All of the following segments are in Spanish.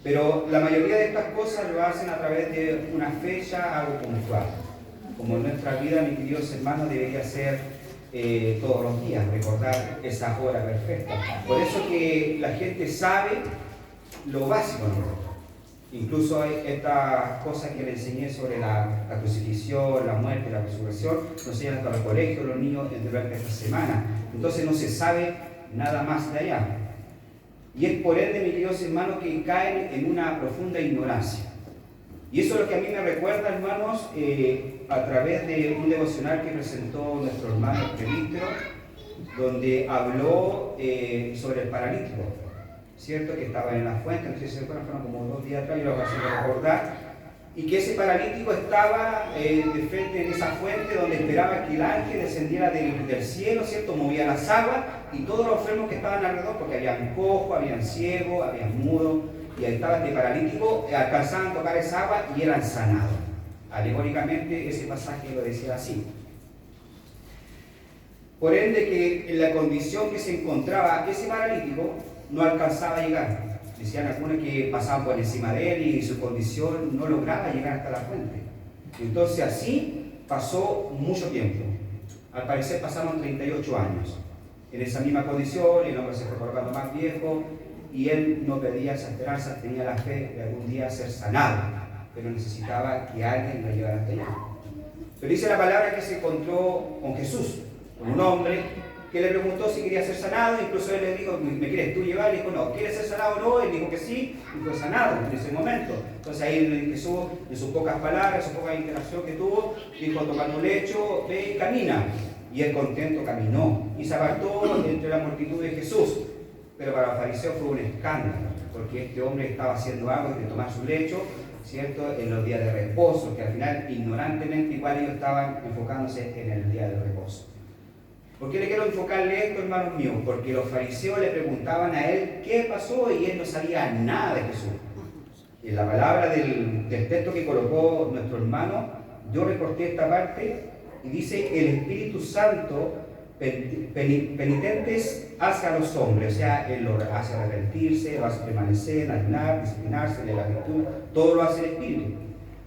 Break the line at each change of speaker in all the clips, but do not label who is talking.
Pero la mayoría de estas cosas lo hacen a través de una fecha, algo puntual. Como en nuestra vida, mis queridos hermanos, debería ser todos los días, recordar esa hora perfecta. Por eso que la gente sabe lo básico, ¿no? Incluso hay estas cosas que le enseñé sobre la crucifixión, la muerte, la resurrección, nos enseñan hasta los colegios, los niños durante esta semana. Entonces no se sabe nada más de allá. Y es por ende, mis queridos hermanos, que caen en una profunda ignorancia. Y eso es lo que a mí me recuerda, hermanos, a través de un devocional que presentó nuestro hermano presbítero, donde habló sobre el paralítico, ¿cierto? Que estaba en la fuente, no sé si se acuerdan, fueron como 2 días atrás, yo lo voy a hacer recordar, y que ese paralítico estaba de frente en esa fuente donde esperaba que el ángel descendiera del cielo, ¿cierto? Movía las aguas y todos los enfermos que estaban alrededor, porque habían cojos, habían ciegos, habían mudos, y ahí estaba este paralítico, alcanzaban a tocar esa agua y eran sanados. Alegóricamente ese pasaje lo decía así. Por ende que en la condición que se encontraba ese paralítico no alcanzaba a llegar. Decían algunos que pasaban por encima de él y su condición no lograba llegar hasta la fuente. Entonces así pasó mucho tiempo. Al parecer pasaron 38 años. En esa misma condición, el hombre se fue colocando más viejo y él no perdía esa esperanza, tenía la fe de algún día ser sanado, pero necesitaba que alguien lo llevara hasta allá. Pero dice la palabra que se encontró con Jesús, con un hombre que le preguntó si quería ser sanado, incluso él le dijo, ¿me quieres tú llevar? Y dijo, no, ¿quieres ser sanado o no? Él dijo que sí, y fue sanado en ese momento. Entonces ahí Jesús, en sus pocas palabras, en su poca interacción que tuvo, dijo, tocando un lecho, ve y camina. Y él contento caminó, y se apartó entre la multitud de Jesús. Pero para los fariseos fue un escándalo, porque este hombre estaba haciendo algo de tomar su lecho, ¿cierto?, en los días de reposo, que al final, ignorantemente, igual ellos estaban enfocándose en el día de reposo. ¿Por qué le quiero enfocarle esto, hermanos míos? Porque los fariseos le preguntaban a él qué pasó y él no sabía nada de Jesús. En la palabra del texto que colocó nuestro hermano, yo recorté esta parte y dice, el Espíritu Santo penitentes hace a los hombres, o sea, él lo hace arrepentirse, lo hace permanecer, ayunar, disciplinarse, leer la lectura, todo lo hace el Espíritu.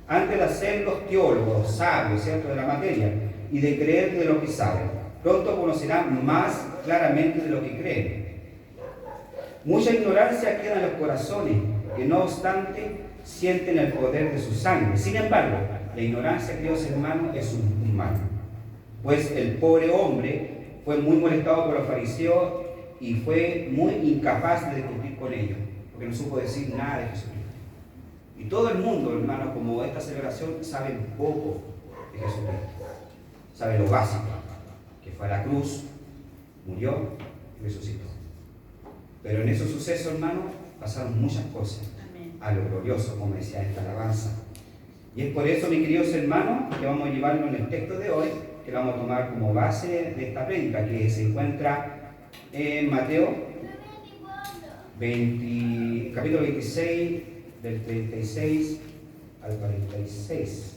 Antes de hacer los teólogos, sabios, ¿cierto?, de la materia, y de creer de lo que saben, pronto conocerán más claramente de lo que creen. Mucha ignorancia queda en los corazones, que no obstante sienten el poder de su sangre. Sin embargo, la ignorancia, queridos hermanos, es un mal. Pues el pobre hombre fue muy molestado por los fariseos y fue muy incapaz de discutir con ellos, porque no supo decir nada de Jesucristo. Y todo el mundo, hermanos, como esta celebración, sabe poco de Jesucristo. Sabe lo básico, que fue a la cruz, murió y resucitó. Pero en esos sucesos, hermanos, pasaron muchas cosas. A lo glorioso, como decía esta alabanza. Y es por eso, mis queridos hermanos, que vamos a llevarlo en el texto de hoy, que vamos a tomar como base de esta prédica, que se encuentra en Mateo capítulo 26, del 36 al 46.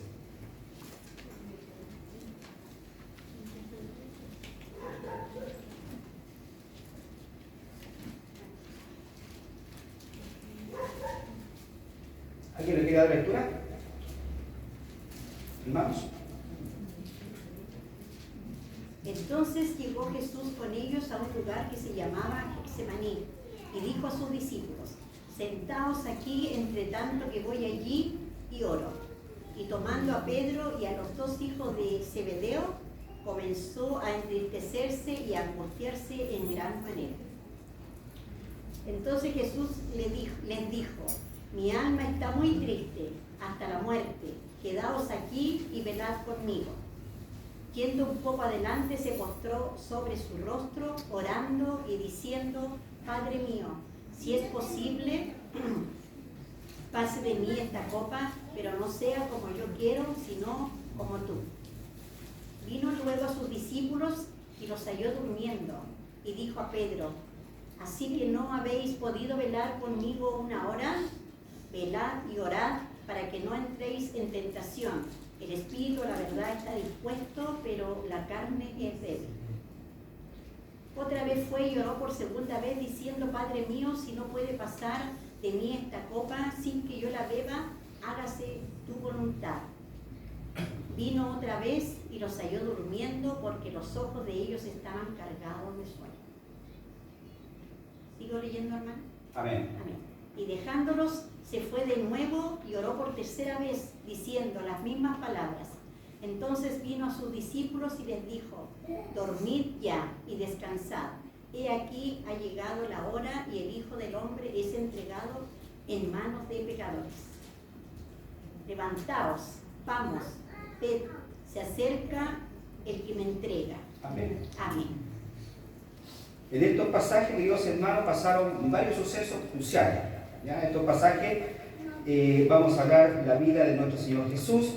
¿Alguien le quiere dar lectura? Hermanos.
Entonces llegó Jesús con ellos a un lugar que se llamaba Getsemaní y dijo a sus discípulos, sentaos aquí entre tanto que voy allí y oro. Y tomando a Pedro y a los 2 hijos de Zebedeo, comenzó a entristecerse y a angustiarse en gran manera. Entonces Jesús les dijo, mi alma está muy triste hasta la muerte, quedaos aquí y velad conmigo. Yendo un poco adelante, se postró sobre su rostro, orando y diciendo, Padre mío, si es posible, pase de mí esta copa, pero no sea como yo quiero, sino como tú. Vino luego a sus discípulos y los halló durmiendo, y dijo a Pedro, ¿así que no habéis podido velar conmigo una hora? Velad y orad para que no entréis en tentación. El espíritu, la verdad, está dispuesto, pero la carne es débil. Otra vez fue y oró por segunda vez, diciendo, Padre mío, si no puede pasar de mí esta copa sin que yo la beba, hágase tu voluntad. Vino otra vez y los halló durmiendo porque los ojos de ellos estaban cargados de sueño. ¿Sigo leyendo, hermano?
Amén.
Amén. Y dejándolos, se fue de nuevo y oró por tercera vez, diciendo las mismas palabras. Entonces vino a sus discípulos y les dijo: dormid ya y descansad. He aquí ha llegado la hora y el Hijo del Hombre es entregado en manos de pecadores. Levantaos, vamos, ved, se acerca el que me entrega.
Amén.
Amén.
En estos pasajes, queridos hermanos, pasaron varios sucesos cruciales. ¿Ya? Estos pasajes vamos a hablar de la vida de nuestro Señor Jesús.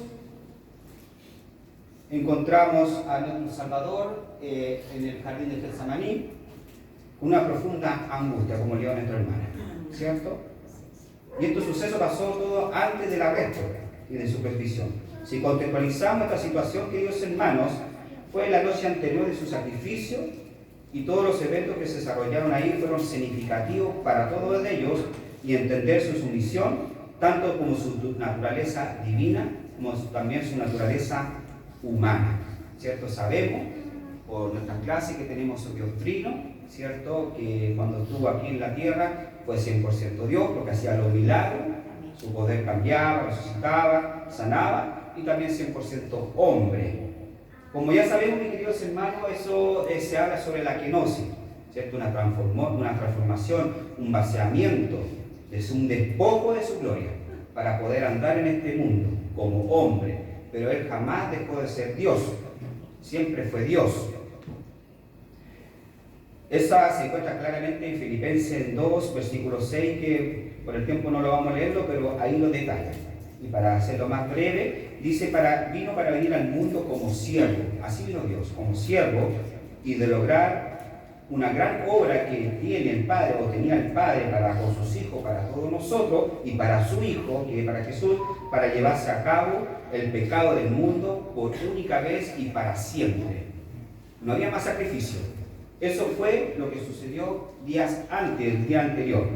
Encontramos a nuestro Salvador en el jardín de Getsemaní, con una profunda angustia, como leyó nuestra hermana, ¿cierto? Y este suceso pasó todo antes del arresto y de su crucifixión. Si contextualizamos esta situación, queridos hermanos, fue la noche anterior de su sacrificio, y todos los eventos que se desarrollaron ahí fueron significativos para todos ellos, y entender su sumisión, tanto como su naturaleza divina, como también su naturaleza humana, ¿cierto? Sabemos por nuestras clases que tenemos su Dios trino, ¿cierto? Que cuando estuvo aquí en la tierra fue 100% Dios, porque hacía los milagros, su poder cambiaba, resucitaba, sanaba, y también 100% hombre. Como ya sabemos, mis queridos hermanos, eso se habla sobre la kenosis, ¿cierto? Una transformación, un vaciamiento, es un despojo de su gloria para poder andar en este mundo como hombre, pero él jamás dejó de ser Dios, siempre fue Dios. Esa se encuentra claramente en Filipenses 2, versículo 6, que por el tiempo no lo vamos a leerlo, pero ahí lo detalla. Y para hacerlo más breve, dice, vino para venir al mundo como siervo, así vino Dios, como siervo, y de lograr una gran obra que tiene el Padre, o tenía el Padre para con sus hijos, para todos nosotros, y para su Hijo, que es para Jesús, para llevarse a cabo el pecado del mundo por única vez y para siempre. No había más sacrificio. Eso fue lo que sucedió días antes, el día anterior.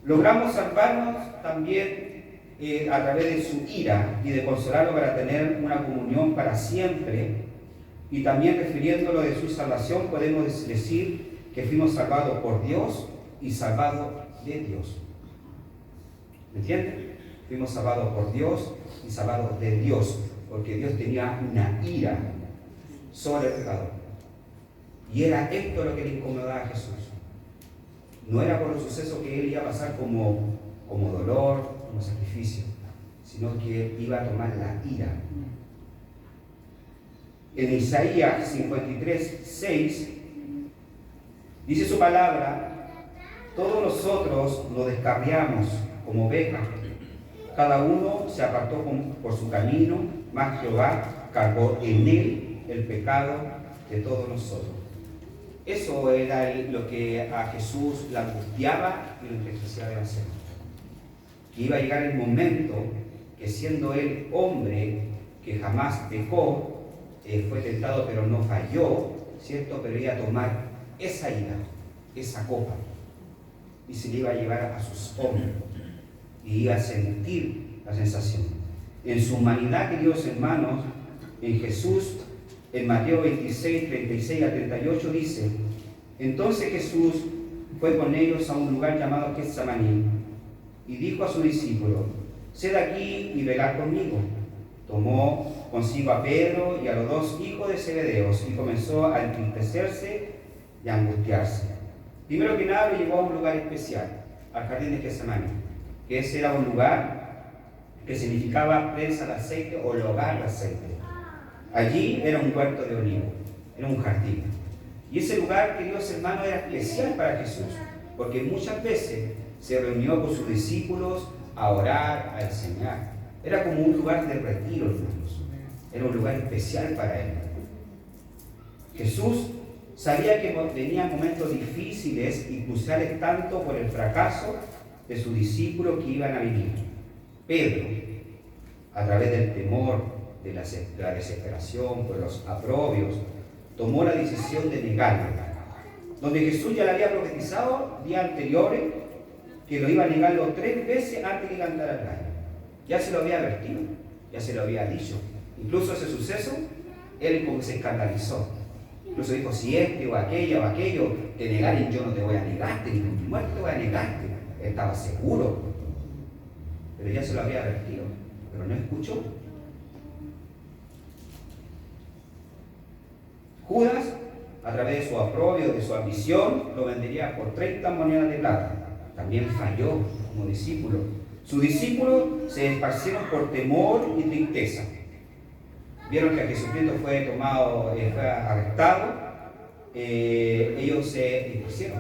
Logramos salvarnos también a través de su ira y de consolarlo para tener una comunión para siempre. Y también refiriéndolo de su salvación, podemos decir que fuimos salvados por Dios y salvados de Dios. ¿Me entienden? Fuimos salvados por Dios y salvados de Dios, porque Dios tenía una ira sobre el pecador. Y era esto lo que le incomodaba a Jesús. No era por los sucesos que él iba a pasar como dolor, como sacrificio, sino que iba a tomar la ira. En Isaías 53, 6, dice su palabra: todos nosotros nos descarriamos como ovejas, cada uno se apartó por su camino, mas Jehová cargó en él el pecado de todos nosotros. Eso era lo que a Jesús le angustiaba y lo entristecía de hacer. Que iba a llegar el momento que, siendo él hombre que jamás pecó, fue tentado pero no falló, ¿cierto? Pero iba a tomar esa ira, esa copa, y se le iba a llevar a sus hombros, y iba a sentir la sensación. En su humanidad, queridos hermanos, en Jesús, en Mateo 26, 36 a 38 dice: entonces Jesús fue con ellos a un lugar llamado Getsemaní, y dijo a sus discípulos: sed aquí y velad conmigo. Tomó consigo a Pedro y a los dos hijos de Zebedeos y comenzó a entristecerse y a angustiarse. Primero que nada lo llevó a un lugar especial, al jardín de Getsemaní, que ese era un lugar que significaba prensa de aceite o hogar de aceite. Allí era un huerto de olivo, era un jardín. Y ese lugar, queridos hermanos, era especial para Jesús, porque muchas veces se reunió con sus discípulos a orar, a enseñar. Era como un lugar de retiro, hermanos. Era un lugar especial para él. Jesús sabía que venían momentos difíciles y cruciales tanto por el fracaso de sus discípulos que iban a vivir. Pedro, a través del temor, de la desesperación, por los aprobios, tomó la decisión de negarlo. Donde Jesús ya le había profetizado días anteriores que lo iba a negarlo 3 veces antes que cantara el gallo. Ya se lo había advertido, ya se lo había dicho. Incluso ese suceso, él como que se escandalizó. Incluso dijo, si o aquello te negaren, yo no te voy a negarte, ni con mi muerte te voy a negarte. Estaba seguro. Pero ya se lo había advertido, pero no escuchó. Judas, a través de su aprobio, de su ambición, lo vendería por 30 monedas de plata. También falló como discípulo. Sus discípulos se esparcieron por temor y tristeza. Vieron que Jesucristo fue arrestado, ellos se dispusieron.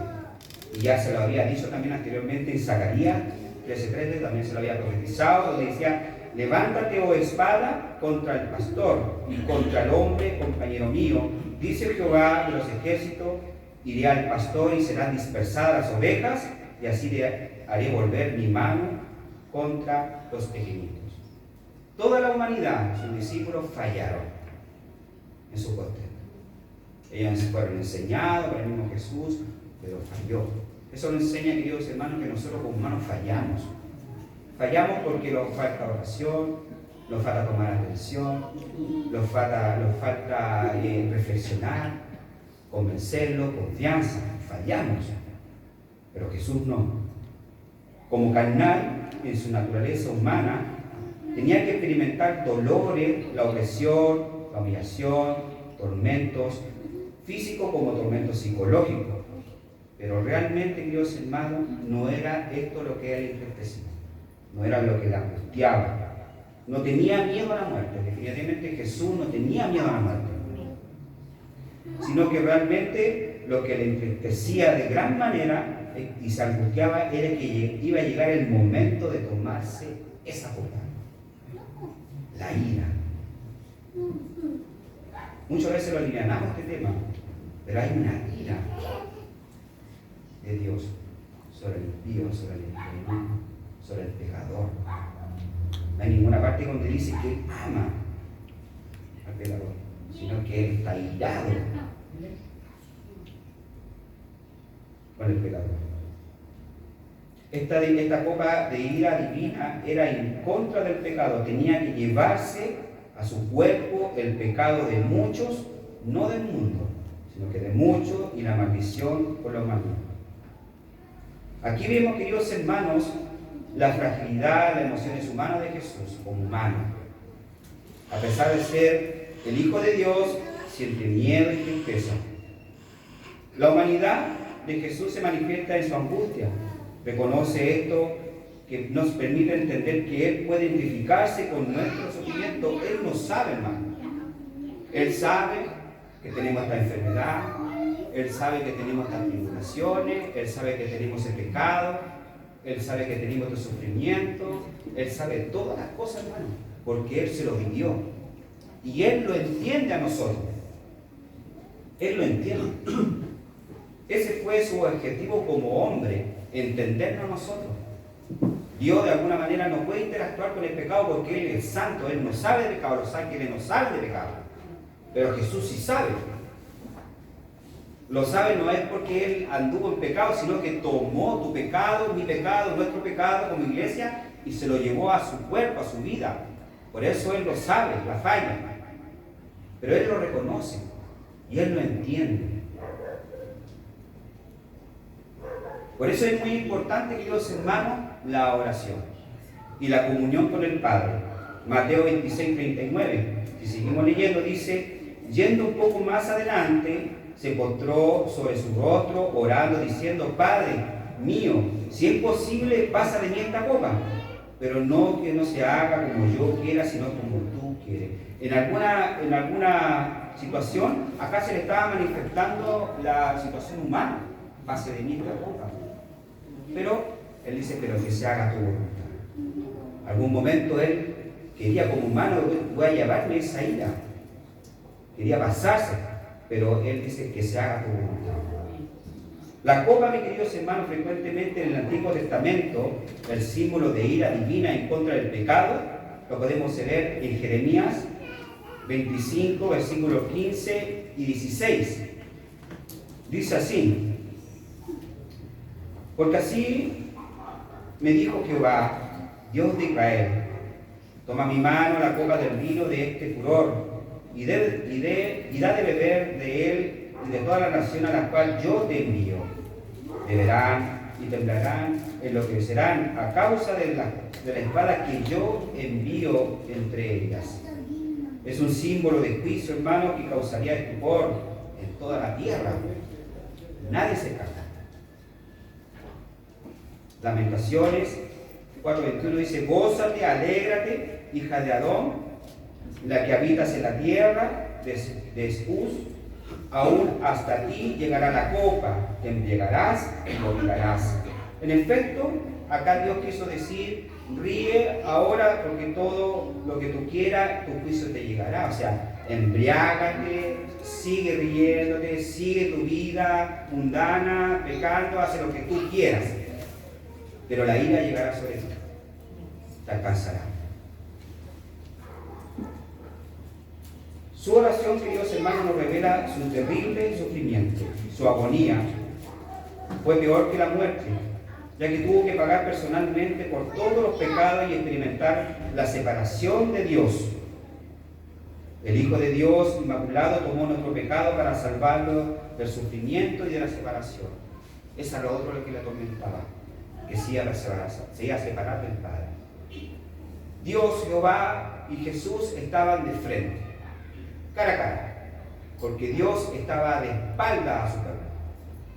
Y ya se lo había dicho también anteriormente en Zacarías 13:13, también se lo había profetizado, donde decía, levántate, oh espada, contra el pastor y contra el hombre, compañero mío, dice Jehová de los ejércitos, iré al pastor y serán dispersadas las ovejas, y así haré volver mi mano contra los pequeñitos. Toda la humanidad, sus discípulos, fallaron en su contexto. Ellos fueron enseñados por el mismo Jesús, pero falló. Eso nos enseña, queridos hermanos, que nosotros como humanos fallamos. Fallamos porque nos falta oración, nos falta tomar atención, nos falta reflexionar, convencerlo, confianza. Fallamos. Pero Jesús no. Como carnal, en su naturaleza humana, tenía que experimentar dolores, la opresión, la humillación, tormentos físicos como tormentos psicológicos. Pero realmente, queridos hermanos, no era esto lo que él entristecía, no era lo que le angustiaba. No tenía miedo a la muerte. Definitivamente Jesús no tenía miedo a la muerte, sino que realmente lo que le entristecía de gran manera y se angustiaba era que iba a llegar el momento de tomarse esa copa. La ira. Muchas veces lo alivianamos este tema, pero hay una ira de Dios sobre el impío, sobre el enfermo, sobre el pecador. No hay ninguna parte donde dice que él ama al pecador, sino que él está irado con el pecador. Esta copa de ira divina era en contra del pecado, tenía que llevarse a su cuerpo el pecado de muchos, no del mundo, sino que de muchos, y la maldición por los malditos. Aquí vemos, queridos hermanos, la fragilidad de las emociones humanas de Jesús como humano. A pesar de ser el Hijo de Dios, siente miedo y tristeza. La humanidad de Jesús se manifiesta en su angustia. Reconoce esto que nos permite entender que Él puede identificarse con nuestro sufrimiento. Él no sabe, hermano. Él sabe que tenemos esta enfermedad, Él sabe que tenemos estas tribulaciones, Él sabe que tenemos el pecado, Él sabe que tenemos este sufrimiento, Él sabe todas las cosas, hermano, porque Él se lo vivió. Y Él lo entiende a nosotros. Él lo entiende. Ese fue su objetivo como hombre, entendernos a nosotros. Dios de alguna manera no puede interactuar con el pecado porque Él es santo, Él no sabe de pecado, los ángeles no saben de pecado. Pero Jesús sí sabe. Lo sabe no es porque Él anduvo en pecado, sino que tomó tu pecado, mi pecado, nuestro pecado como iglesia y se lo llevó a su cuerpo, a su vida. Por eso Él lo sabe, la falla. Pero Él lo reconoce y Él lo entiende. Por eso es muy importante, queridos hermanos, la oración y la comunión con el Padre. Mateo 26:39. Si seguimos leyendo, dice, yendo un poco más adelante, se postró sobre su rostro, orando, diciendo, Padre mío, si es posible, pasa de mí esta copa, pero no que no se haga como yo quiera, sino como tú quieres. En alguna situación, acá se le estaba manifestando la situación humana, pase de mí esta copa. Pero Él dice, pero que se haga tu voluntad. Algún momento Él quería como humano, voy a llevarme esa ira. Quería pasarse, pero Él dice que se haga tu voluntad. La copa, mis queridos hermanos, frecuentemente en el Antiguo Testamento, el símbolo de ira divina en contra del pecado, lo podemos ver en Jeremías 25, versículos 15 y 16. Dice así, porque así Me dijo Jehová, Dios de Israel, toma mi mano la copa del vino de este furor, y da de beber de él y de toda la nación a la cual yo te envío. Beberán y temblarán, enloquecerán a causa de la espada que yo envío entre ellas. Es un símbolo de juicio, hermano, que causaría estupor en toda la tierra. Nadie se escapa. Lamentaciones 4:21 dice: gózate, alégrate, hija de Adón, la que habitas en la tierra de Esús, aún hasta ti llegará la copa, te embriagarás y vomitarás. En efecto, acá Dios quiso decir: ríe ahora, porque todo lo que tú quieras, tu juicio te llegará. O sea, embriágate, sigue riéndote, sigue tu vida mundana, pecando, hace lo que tú quieras. Pero la ira llegará sobre ti, te alcanzará. Su oración, queridos hermanos, nos revela su terrible sufrimiento, su agonía. Fue peor que la muerte, ya que tuvo que pagar personalmente por todos los pecados y experimentar la separación de Dios. El Hijo de Dios Inmaculado tomó nuestro pecado para salvarlo del sufrimiento y de la separación. Eso era lo otro lo que le atormentaba, que se iba a separar del Padre. Dios, Jehová y Jesús estaban de frente, cara a cara, porque Dios estaba de espalda a su pueblo,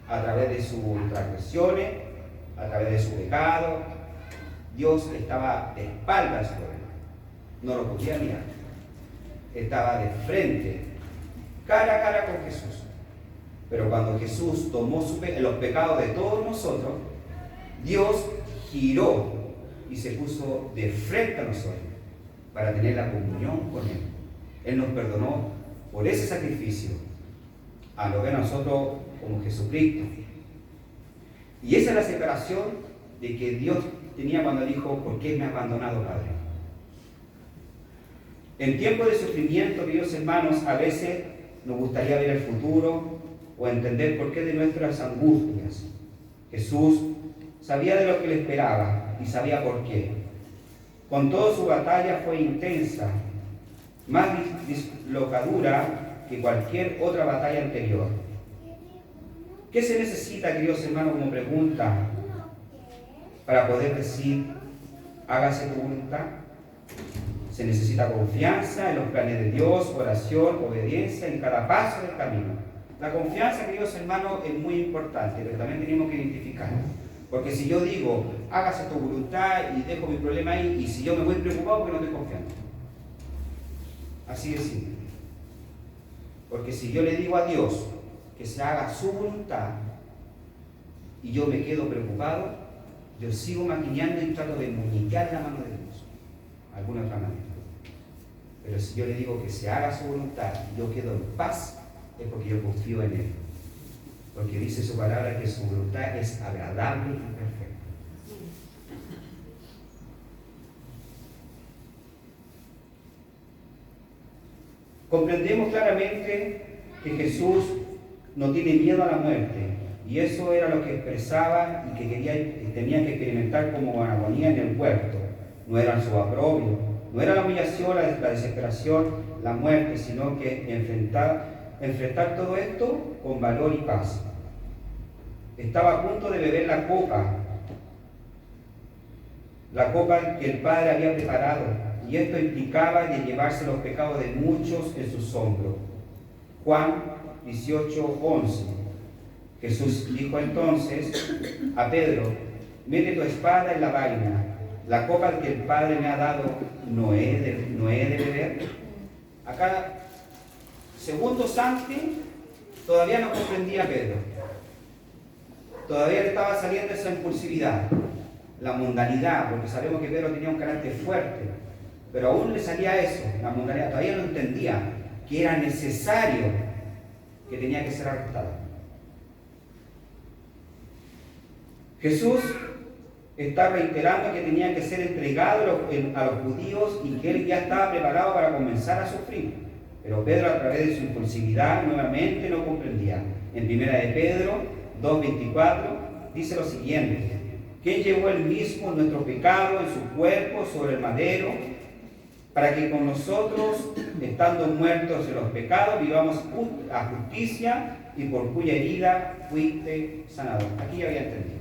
a través de sus transgresiones, a través de su pecado. Dios estaba de espalda a su pueblo, no lo podía mirar, estaba de frente, cara a cara con Jesús. Pero cuando Jesús tomó los pecados de todos nosotros, Dios giró y se puso de frente a nosotros para tener la comunión con Él. Él nos perdonó por ese sacrificio, a lo que nosotros como Jesucristo. Y esa es la separación de que Dios tenía cuando dijo: ¿por qué me has abandonado, Padre? En tiempos de sufrimiento, queridos hermanos, a veces nos gustaría ver el futuro o entender por qué de nuestras angustias. Jesús sabía de lo que le esperaba y sabía por qué. Con todo, su batalla fue intensa, más dislocadura que cualquier otra batalla anterior. ¿Qué se necesita, queridos hermanos, como pregunta, para poder decir: hágase tu voluntad? Se necesita confianza en los planes de Dios, oración, obediencia en cada paso del camino. La confianza, queridos hermanos, es muy importante, pero también tenemos que identificarla. Porque si yo digo: hágase tu voluntad, y dejo mi problema ahí, y si yo me voy preocupado porque no estoy confiando. Así de simple. Porque si yo le digo a Dios que se haga su voluntad y yo me quedo preocupado, yo sigo maquinando y trato de muñequear la mano de Dios, de alguna otra manera. Pero si yo le digo que se haga su voluntad y yo quedo en paz, es porque yo confío en Él. Porque dice su palabra que su voluntad es agradable y perfecta. Comprendemos claramente que Jesús no tiene miedo a la muerte, y eso era lo que expresaba y que tenía que experimentar como agonía en el huerto. No era su aprobio, no era la humillación, la desesperación, la muerte, sino que enfrentar todo esto con valor y paz. Estaba a punto de beber la copa que el Padre había preparado, y esto implicaba de llevarse los pecados de muchos en sus hombros. Juan 18:11. Jesús dijo entonces a Pedro: mete tu espada en la vaina, la copa que el Padre me ha dado, ¿no he de beber? Acá, segundos antes, todavía no comprendía Pedro. Todavía le estaba saliendo esa impulsividad, la mundanidad, porque sabemos que Pedro tenía un carácter fuerte, pero aún le salía eso, la mundanidad. Todavía no entendía que era necesario, que tenía que ser arrestado. Jesús está reiterando que tenía que ser entregado a los judíos y que él ya estaba preparado para comenzar a sufrir. Pero Pedro, a través de su impulsividad, nuevamente no comprendía. En 1 de Pedro 2:24 dice lo siguiente: quien llevó él mismo nuestro pecado en su cuerpo sobre el madero, para que con nosotros, estando muertos en los pecados, vivamos a justicia, y por cuya herida fuiste sanado. Aquí ya había entendido.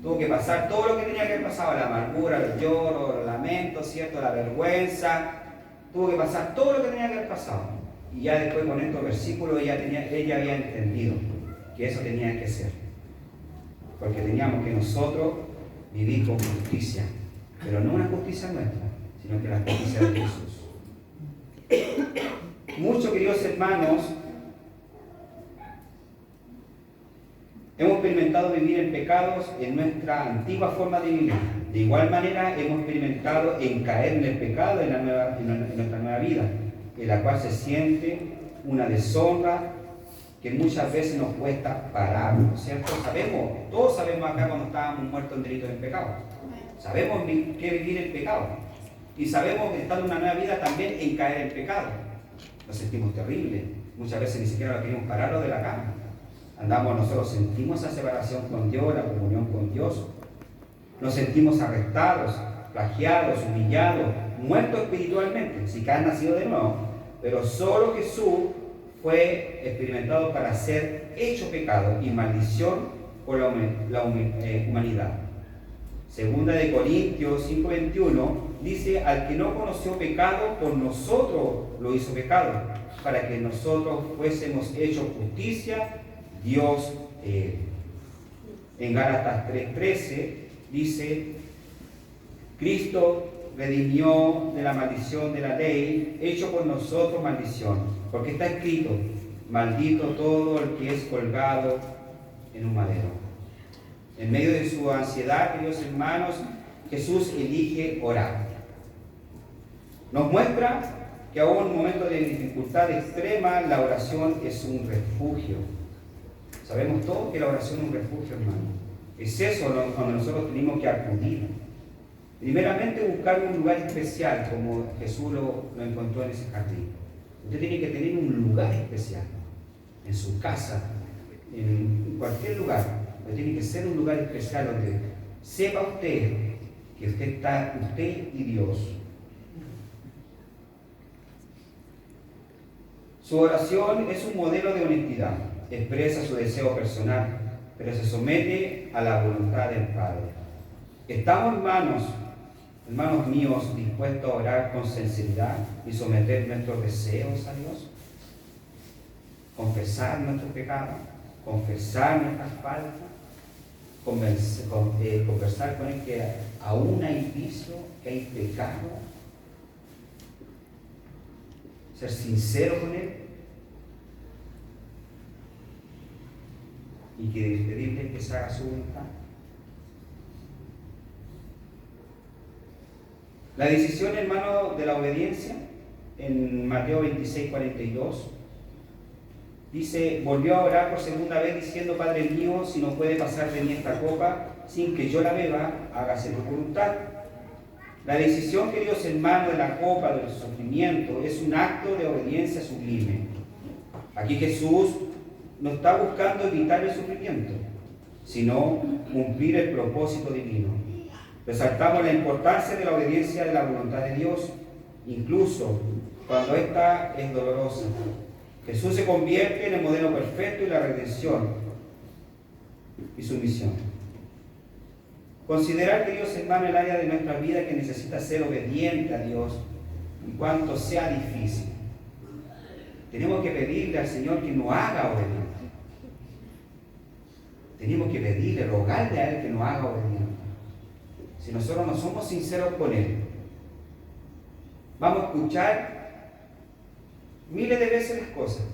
Tuvo que pasar todo lo que tenía que haber pasado, la amargura, el lloro, el lamento, ¿cierto? La vergüenza. Tuvo que pasar todo lo que tenía que haber pasado. Y ya después con estos versículos ella había entendido que eso tenía que ser. Porque teníamos que nosotros vivir con justicia. Pero no una justicia nuestra, sino que la justicia de Jesús. Muchos, queridos hermanos, hemos experimentado vivir en pecados en nuestra antigua forma de vivir. De igual manera hemos experimentado en caer en el pecado en nuestra nueva vida, en la cual se siente una deshonra que muchas veces nos cuesta parar, ¿cierto? Todos sabemos acá cuando estábamos muertos en delitos en pecado. Sabemos qué vivir en pecado. Y sabemos que estando en una nueva vida también en caer en pecado. Nos sentimos terribles. Muchas veces ni siquiera lo queremos pararlo de la cama. Nosotros sentimos esa separación con Dios, la comunión con Dios. Nos sentimos arrestados, plagiados, humillados, muertos espiritualmente, si que han nacido de nuevo. Pero solo Jesús fue experimentado para ser hecho pecado y maldición por la humanidad. Segunda de Corintios 5:21 dice: al que no conoció pecado, por nosotros lo hizo pecado, para que nosotros fuésemos hechos justicia Dios. En Gálatas 3:13 dice: Cristo redimió de la maldición de la ley, hecho por nosotros maldición, porque está escrito: maldito todo el que es colgado en un madero. En medio de su ansiedad, queridos hermanos, Jesús elige orar. Nos muestra que aún en un momento de dificultad extrema, la oración es un refugio. Sabemos todos que la oración es un refugio, hermano. Es eso donde nosotros tenemos que acudir. Primeramente, buscar un lugar especial, como Jesús lo encontró en ese jardín. Usted tiene que tener un lugar especial, en su casa, en cualquier lugar. Pero tiene que ser un lugar especial donde sepa usted que usted está, usted y Dios. Su oración es un modelo de honestidad. Expresa su deseo personal, pero se somete a la voluntad del Padre. ¿Estamos, hermanos míos, dispuestos a orar con sinceridad y someter nuestros deseos a Dios? Confesar nuestros pecados, confesar nuestras faltas, conversar con Él que aún hay vicio, que hay pecado, ser sincero con Él y que pedirle que se haga su voluntad. La decisión, hermano, de la obediencia en Mateo 26:42 dice: volvió a orar por segunda vez diciendo: Padre mío, si no puede pasar de mí esta copa sin que yo la beba, hágase tu voluntad. La decisión, queridos hermanos, de la copa del sufrimiento es un acto de obediencia sublime. Aquí Jesús no está buscando evitar el sufrimiento, sino cumplir el propósito divino. Resaltamos la importancia de la obediencia de la voluntad de Dios, incluso cuando ésta es dolorosa. Jesús se convierte en el modelo perfecto y la redención y su misión. Considerar, queridos hermanos, el área de nuestra vida que necesita ser obediente a Dios, en cuanto sea difícil. Tenemos que pedirle al Señor que nos haga obedientes. Tenemos que pedirle, rogarle a Él que nos haga obedientes. Si nosotros no somos sinceros con Él, vamos a escuchar miles de veces las cosas,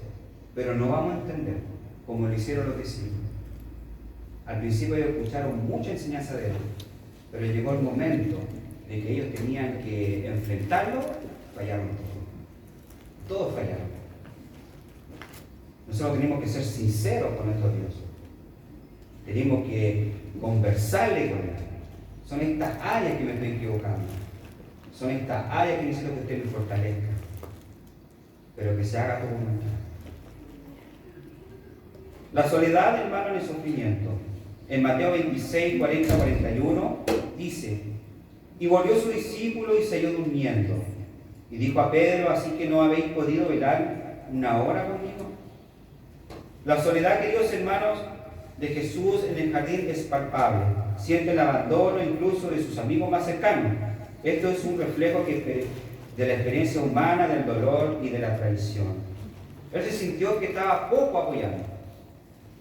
pero no vamos a entender, como lo hicieron los discípulos. Al principio ellos escucharon mucha enseñanza de Él, pero llegó el momento de que ellos tenían que enfrentarlo, fallaron todos. Todos fallaron. Nosotros tenemos que ser sinceros con nuestro Dios. Tenemos que conversarle con Él. Son estas áreas que me estoy equivocando. Son estas áreas que necesito que usted me fortalezca. Pero que se haga tu voluntad. La soledad, hermano, en el sufrimiento En Mateo 26, 40, 41, dice: y volvió su discípulo y se halló durmiendo. Y dijo a Pedro: ¿así que no habéis podido velar una hora conmigo? La soledad, queridos hermanos, de Jesús en el jardín es palpable. Siente el abandono incluso de sus amigos más cercanos. Esto es un reflejo de la experiencia humana, del dolor y de la traición. Él se sintió que estaba poco apoyado.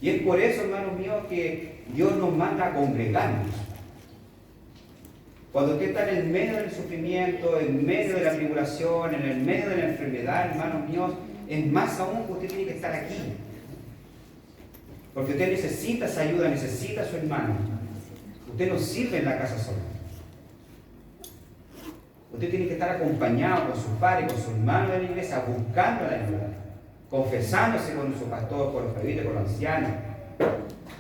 Y es por eso, hermanos míos, que Dios nos manda a congregarnos. Cuando usted está en el medio del sufrimiento, en medio de la tribulación, en el medio de la enfermedad, hermanos míos, es más aún que usted tiene que estar aquí. Porque usted necesita esa ayuda, necesita a su hermano. Usted no sirve en la casa solo. Usted tiene que estar acompañado con sus padres, con sus hermanos de la iglesia, buscando la ayuda, confesándose con su pastor, con los presbíteros, con los ancianos,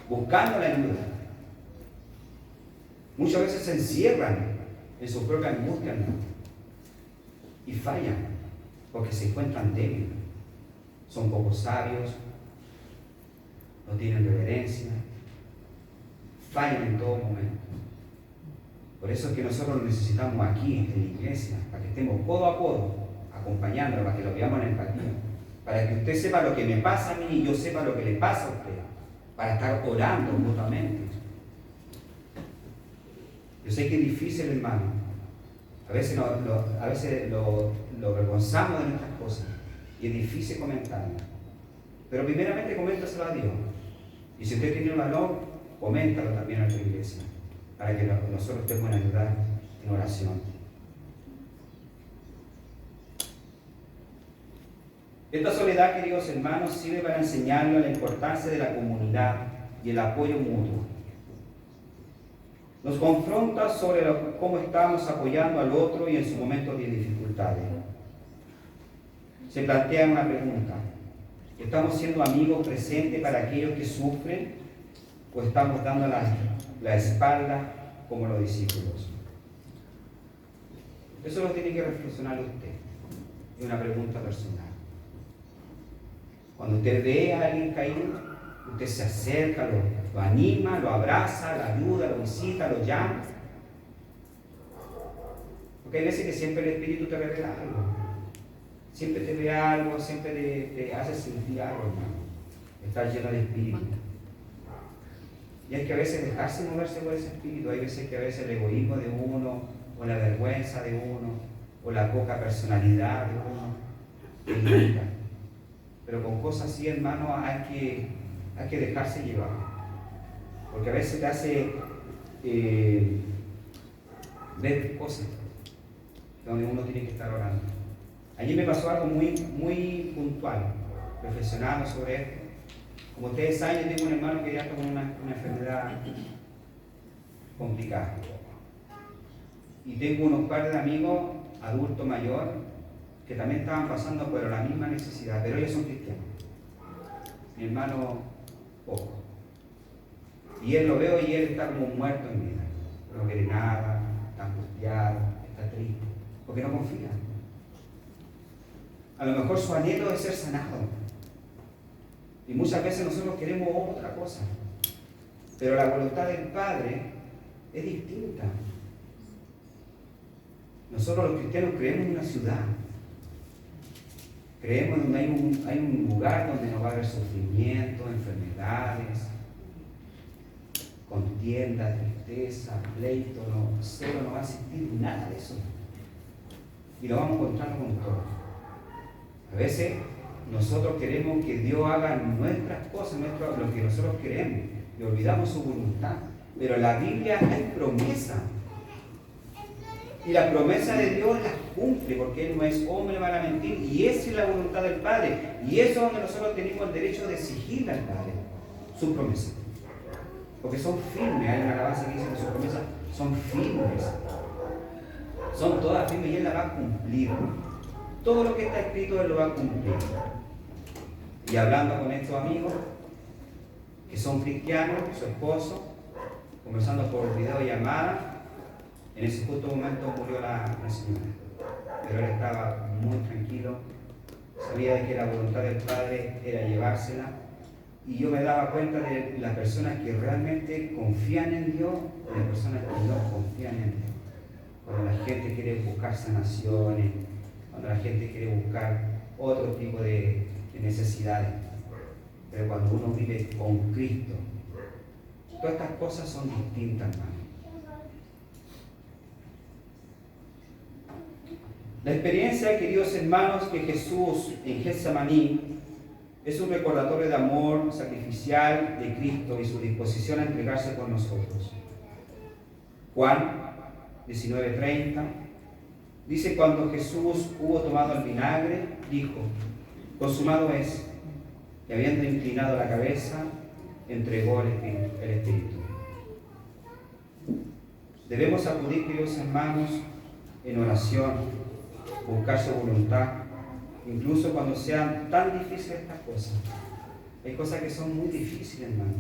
buscando la ayuda. Muchas veces se encierran en su propia angustia, ¿no? Y fallan porque se encuentran débiles, son poco sabios, no tienen reverencia, fallan en todo momento. Por eso es que nosotros necesitamos aquí en la iglesia, para que estemos codo a codo, acompañándolo, para que lo veamos en empatía, para que usted sepa lo que me pasa a mí y yo sepa lo que le pasa a usted, para estar orando mutuamente. Yo sé que es difícil, hermano. A veces lo avergonzamos de nuestras cosas y es difícil comentarlo. Pero primeramente coméntaselo a Dios. Y si usted tiene el valor, coméntalo también a tu iglesia, para que nosotros estemos en ayudar en oración. Esta soledad, queridos hermanos, sirve para enseñarnos la importancia de la comunidad y el apoyo mutuo. Nos confronta sobre cómo estamos apoyando al otro y en sus momentos de dificultades. Se plantea una pregunta: ¿estamos siendo amigos presentes para aquellos que sufren o estamos dando la espalda como los discípulos? Eso lo tiene que reflexionar usted. Es una pregunta personal. Cuando usted ve a alguien caído, usted se acerca, lo anima, lo abraza, lo ayuda, lo visita, lo llama. Porque hay veces que siempre el Espíritu te revela algo. Siempre te ve algo, siempre te hace sentir algo, hermano. Estar lleno de Espíritu. Y hay que a veces dejarse moverse por ese Espíritu. Hay veces que a veces el egoísmo de uno, o la vergüenza de uno, o la poca personalidad de uno, te limita. Pero con cosas así, hermano, hay que dejarse llevar. Porque a veces te hace ver cosas donde uno tiene que estar orando. Allí me pasó algo muy, muy puntual, reflexionando sobre esto. Como ustedes saben, yo tengo un hermano que ya está con una enfermedad complicada. Y tengo unos par de amigos, adultos mayores, que también estaban pasando por la misma necesidad, pero ellos son cristianos. Mi hermano, poco. Y él lo veo y él está como muerto en vida. No quiere nada, está angustiado, está triste, porque no confía. A lo mejor su anhelo es ser sanado. Y muchas veces nosotros queremos otra cosa. Pero la voluntad del Padre es distinta. Nosotros los cristianos creemos en una ciudad. Creemos donde hay un lugar donde no va a haber sufrimiento, enfermedades, contienda, tristeza, pleito, cero, no va a existir nada de eso. Y lo vamos a encontrar con todo. A veces nosotros queremos que Dios haga nuestras cosas, lo que nosotros queremos, y olvidamos su voluntad. Pero en la Biblia hay promesa. Y la promesa de Dios las cumple, porque Él no es hombre para mentir, y esa es la voluntad del Padre. Y eso es donde nosotros tenemos el derecho de exigirle al Padre su promesa. Porque son firmes, hay una alabanza que dice que sus promesas son firmes. Son todas firmes y Él las va a cumplir. Todo lo que está escrito Él lo va a cumplir. Y hablando con estos amigos que son cristianos, su esposo, conversando por videollamada, en ese justo momento murió la señora. Pero él estaba muy tranquilo, sabía de que la voluntad del Padre era llevársela y yo me daba cuenta de las personas que realmente confían en Dios y las personas que no confían en Dios. Cuando la gente quiere buscar sanaciones, cuando la gente quiere buscar otro tipo de necesidades. Pero cuando uno vive con Cristo, todas estas cosas son distintas, hermano. La experiencia, queridos hermanos, que Jesús en Getsemaní es un recordatorio de amor sacrificial de Cristo y su disposición a entregarse por nosotros. Juan 19:30 dice: cuando Jesús hubo tomado el vinagre, dijo: consumado es, y habiendo inclinado la cabeza, entregó el Espíritu. Debemos acudir, queridos hermanos, en oración, buscar su voluntad, incluso cuando sean tan difíciles estas cosas. Hay cosas que son muy difíciles, hermano.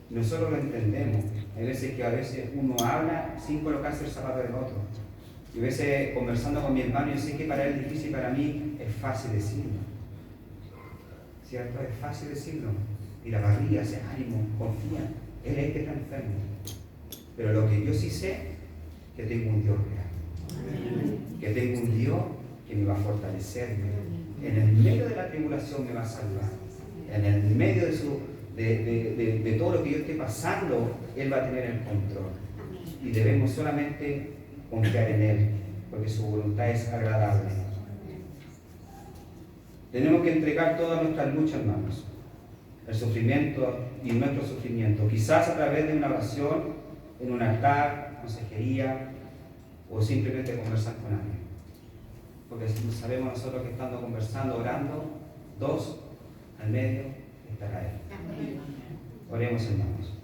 Nosotros lo entendemos. Hay veces que a veces uno habla sin colocarse el zapato del otro. Y a veces conversando con mi hermano, yo sé que para él es difícil, para mí es fácil decirlo. ¿Cierto? Es fácil decirlo. Y la barriga, ese ánimo, confía. Él es el que está enfermo. Pero lo que yo sí sé, que tengo un Dios real. Que tengo un Dios que me va a fortalecer. En el medio de la tribulación me va a salvar. En el medio de todo lo que yo esté pasando, Él va a tener el control. Y debemos solamente confiar en Él, porque su voluntad es agradable. Tenemos que entregar todas nuestras luchas, hermanos, el sufrimiento y nuestro sufrimiento, quizás a través de una oración, en un altar, consejería, o simplemente conversar con alguien. Porque sabemos nosotros que estando conversando, orando, dos al medio estará Él. Oremos, hermanos.